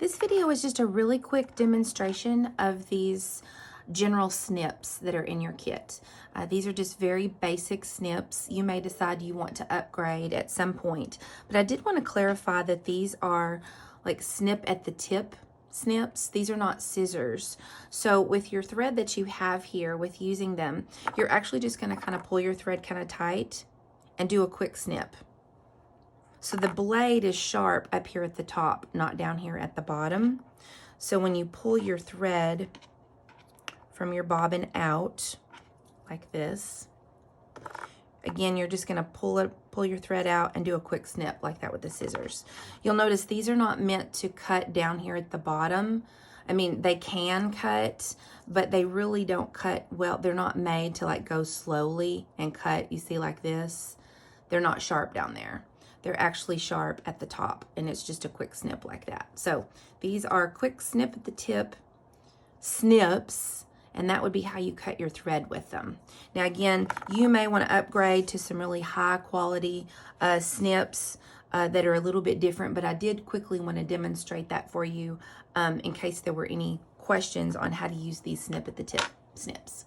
This video is just a really quick demonstration of these general snips that are in your kit. These are just very basic snips. You may decide you want to upgrade at some point, but I did want to clarify that these are like snip at the tip snips. These are not scissors. So with your thread that you have here, with using them, you're actually just going to kind of pull your thread kind of tight and do a quick snip. So the blade is sharp up here at the top, not down here at the bottom. So when you pull your thread from your bobbin out like this, again, you're just gonna pull your thread out and do a quick snip like that with the scissors. You'll notice these are not meant to cut down here at the bottom. I mean, they can cut, but they really don't cut well. They're not made to like go slowly and cut, you see, like this. They're not sharp down there. They're actually sharp at the top, and it's just a quick snip like that. So these are quick snip at the tip snips, and that would be how you cut your thread with them. Now again, you may want to upgrade to some really high quality snips that are a little bit different, but I did quickly want to demonstrate that for you in case there were any questions on how to use these snip at the tip snips.